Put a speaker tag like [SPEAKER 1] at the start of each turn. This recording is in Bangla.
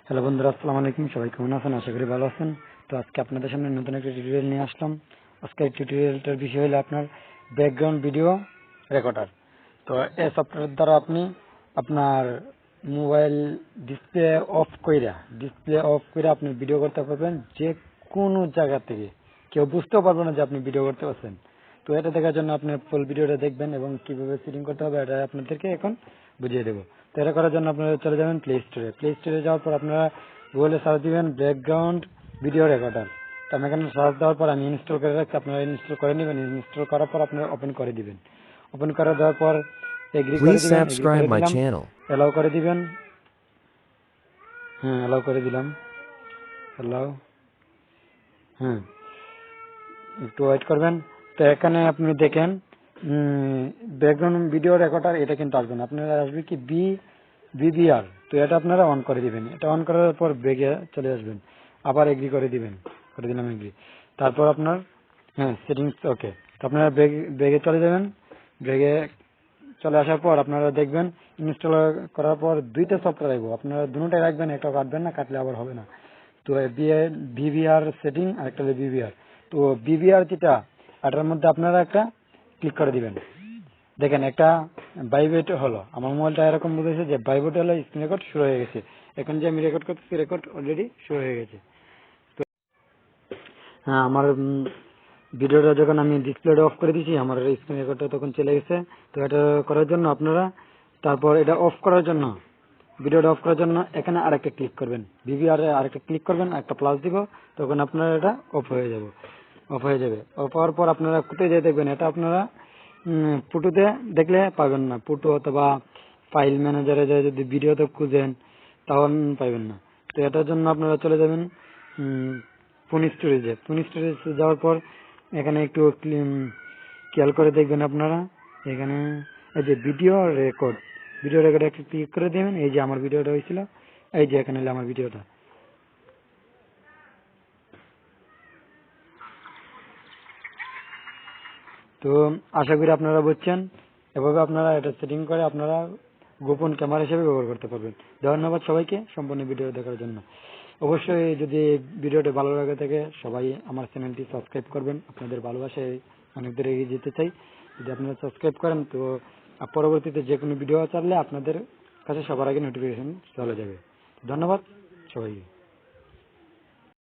[SPEAKER 1] হ্যালো বন্ধুরা, আসসালামু আলাইকুম। সবাই কেমন আছেন? আশা করি ভালো আছেন। তো আজকে আপনাদের সামনে নতুন একটা টিউটোরিয়াল নিয়ে আসলাম। আজকের টিউটোরিয়ালটার বিষয় হলো আপনার ব্যাকগ্রাউন্ড ভিডিও রেকর্ডার। তো এই সফটওয়্যার দ্বারা আপনি আপনার মোবাইল ডিসপ্লে অফ কইরা আপনি ভিডিও করতে পারবেন যে কোনো জায়গা থেকে। কেউ বুঝতেও পারবে না যে আপনি ভিডিও করতে পারছেন। তো এটা দেখার জন্য আপনি ফুল ভিডিওটা দেখবেন এবং কিভাবে সেটিং করতে হবে এটা আপনাদেরকে এখন বুঝিয়ে দেবো। তো এটা করার জন্য আপনারা চলে যাবেন প্লে স্টোরে যাওয়ার পর আপনারা গুগলে সার্চ দিবেন ব্যাকগ্রাউন্ড ভিডিও রেকর্ডার। তো আমি এখানে সার্চ দেওয়ার পর আমি ইনস্টল করে রাখছি, আপনারা ইনস্টল করে নেবেন। ইনস্টল করার পর আপনারা ওপেন করে দিবেন। ওপেন করে দেওয়ার পর এগ্রি করে
[SPEAKER 2] Please
[SPEAKER 1] দিবেন। এগ্রি করে
[SPEAKER 2] subscribe my
[SPEAKER 1] দিলাম,
[SPEAKER 2] channel.
[SPEAKER 1] অ্যালাউ করে দিবেন। হ্যাঁ, অ্যালাউ করে দিলাম, অ্যালাউ। হ্যাঁ, একটু ওয়েট করবেন। তো এখানে আপনি দেখেন ব্যাকগ্রাউন্ড ভিডিও রেকর্ডার, এটা কিন্তু আসবে না। আপনারা আসবে কি বিবিআর। তো এটা আপনারা অন করে দিবেন। এটা অন করার পর ব্যাগে চলে আসবেন, আবার এগ্রি করে দিবেন। করে দিলাম এগ্রি। তারপর আপনার সেটিংস ওকে। তো আপনারা ব্যাগে চলে যাবেন। ব্যাগে চলে আসার পর আপনারা দেখবেন ইনস্টল করার পর দুইটা সফটওয়্যার আসবো। আপনারা দুটোটাই রাখবেন, একটা কাটবেন না, কাটলে আবার হবে না। তো বিভিআর সেটিং আর একটা হলো বিভিআর। তো বিভিআর যেটা, এটার মধ্যে আপনারা একটা ক্লিক করে দিবেন। দেখেন একটা ভাইব্রেট হলো, আমার মোবাইলটা এরকম বুঝেছে যে ভাইব্রেট হলো, স্ক্রিন রেকর্ড শুরু হয়ে গেছে। এখন যে আমি রেকর্ড করতেছি, রেকর্ড অলরেডি শুরু হয়ে গেছে। তো হ্যাঁ, আমার ভিডিওটা যখন আমি ডিসপ্লেটা অফ করে দিয়েছি, আমার স্ক্রিন রেকর্ডটা তখন চলে গেছে। তো এটা করার জন্য আপনারা তারপর এটা অফ করার জন্য, ভিডিওটা অফ করার জন্য এখানে আরেকটা ক্লিক করবেন, ভিভিআর আরেকটা ক্লিক করবেন, একটা প্লাস দিব, তখন আপনার এটা অফ হয়ে যাবে। অফ হওয়ার পর আপনারা কোথায় যেয়ে দেখবেন, এটা আপনারা ফুটোতে দেখলে পাবেন না। ফুটো অথবা ফাইল ম্যানেজারে যায় যদি ভিডিওতে খুঁজেন তখন পাবেন না। তো এটার জন্য আপনারা চলে যাবেন ফোন স্টোরেজে যাওয়ার পর এখানে একটু খেয়াল করে দেখবেন আপনারা। এখানে এই যে ভিডিও রেকর্ড একটু ক্লিক করে দেবেন। এই যে আমার ভিডিওটা হয়েছিল, এই যে এখানে আমার ভিডিওটা। তো আশা করি আপনারা বুঝছেন। এভাবে আপনারা এটা সেটিং করে আপনারা গোপন ক্যামেরা হিসেবে ব্যবহার করতে পারবেন। ধন্যবাদ সবাইকে সম্পূর্ণ ভিডিও দেখার জন্য। অবশ্যই যদি ভিডিওটি ভালো লাগে থাকে সবাই আমার চ্যানেলটি সাবস্ক্রাইব করবেন। আপনাদের ভালোবাসায় অনেক দূর এগিয়ে যেতে চাই। যদি আপনারা সাবস্ক্রাইব করেন তো পরবর্তীতে যে কোনো ভিডিও ছাড়লে আপনাদের কাছে সবার আগে নোটিফিকেশন চলে যাবে। ধন্যবাদ সবাইকে।